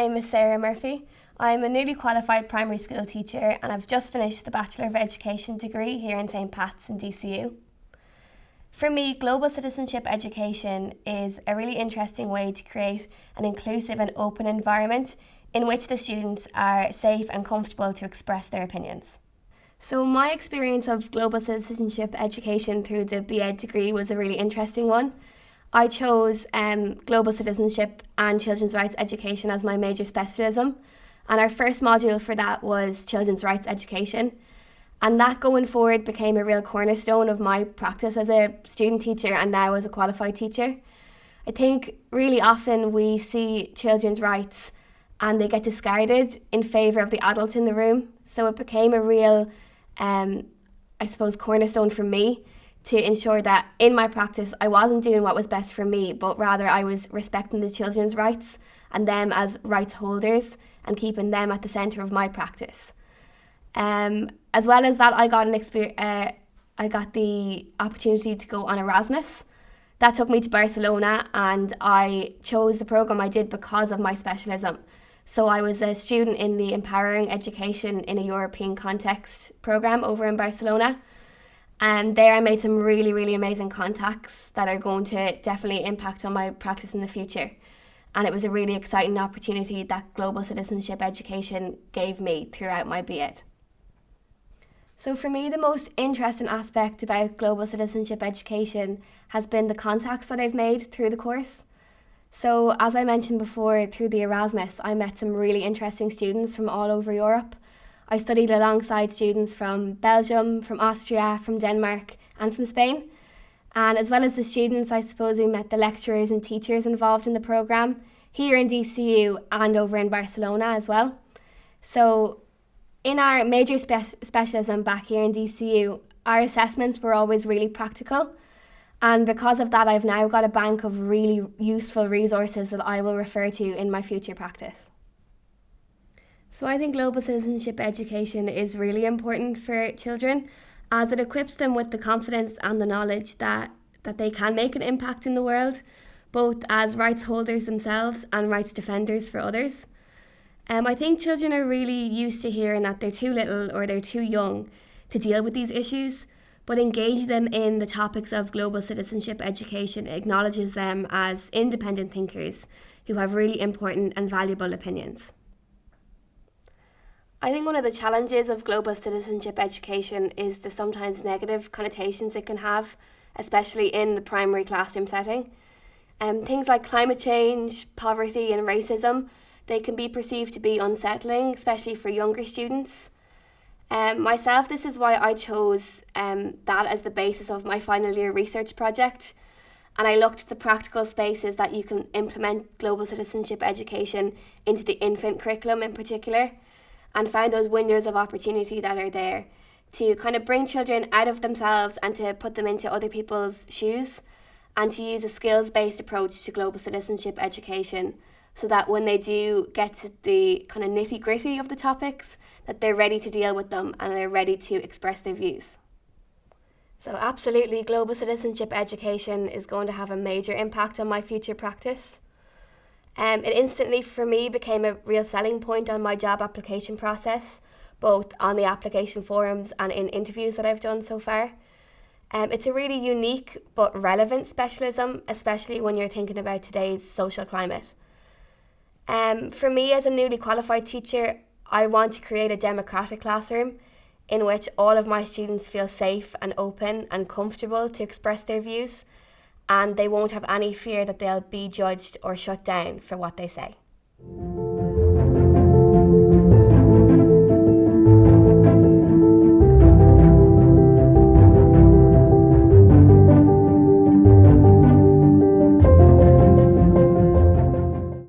name is Sarah Murphy. I'm a newly qualified primary school teacher and I've just finished the Bachelor of Education degree here in St Pat's in DCU. For me, global citizenship education is a really interesting way to create an inclusive and open environment in which the students are safe and comfortable to express their opinions. So my experience of global citizenship education through the BEd degree was a really interesting one. I chose global citizenship and children's rights education as my major specialism, and our first module for that was children's rights education. And that going forward became a real cornerstone of my practice as a student teacher and now as a qualified teacher. I think really often we see children's rights and they get discarded in favour of the adults in the room. So it became a real, cornerstone for me to ensure that in my practice I wasn't doing what was best for me, but rather I was respecting the children's rights and them as rights holders and keeping them at the centre of my practice. As well as that, I got the opportunity to go on Erasmus. That took me to Barcelona, and I chose the programme I did because of my specialism. So I was a student in the Empowering Education in a European Context programme over in Barcelona. And there I made some really, really amazing contacts that are going to definitely impact on my practice in the future. And it was a really exciting opportunity that global citizenship education gave me throughout my BEd. So for me, the most interesting aspect about global citizenship education has been the contacts that I've made through the course. So as I mentioned before, through the Erasmus, I met some really interesting students from all over Europe. I studied alongside students from Belgium, from Austria, from Denmark and from Spain. And as well as the students, I suppose we met the lecturers and teachers involved in the programme here in DCU and over in Barcelona as well. So in our major specialism back here in DCU, our assessments were always really practical. And because of that, I've now got a bank of really useful resources that I will refer to in my future practice. So I think global citizenship education is really important for children as it equips them with the confidence and the knowledge that they can make an impact in the world, both as rights holders themselves and rights defenders for others. I think children are really used to hearing that they're too little or they're too young to deal with these issues, but engage them in the topics of global citizenship education acknowledges them as independent thinkers who have really important and valuable opinions. I think one of the challenges of global citizenship education is the sometimes negative connotations it can have, especially in the primary classroom setting. Things like climate change, poverty and racism, they can be perceived to be unsettling, especially for younger students. Myself, this is why I chose that as the basis of my final year research project. And I looked at the practical spaces that you can implement global citizenship education into the infant curriculum in particular, and found those windows of opportunity that are there to kind of bring children out of themselves and to put them into other people's shoes and to use a skills-based approach to global citizenship education so that when they do get to the kind of nitty-gritty of the topics, that they're ready to deal with them and they're ready to express their views. So absolutely, global citizenship education is going to have a major impact on my future practice. It instantly, for me, became a real selling point on my job application process, both on the application forums and in interviews that I've done so far. It's a really unique but relevant specialism, especially when you're thinking about today's social climate. For me, as a newly qualified teacher, I want to create a democratic classroom in which all of my students feel safe and open and comfortable to express their views, and they won't have any fear that they'll be judged or shut down for what they say.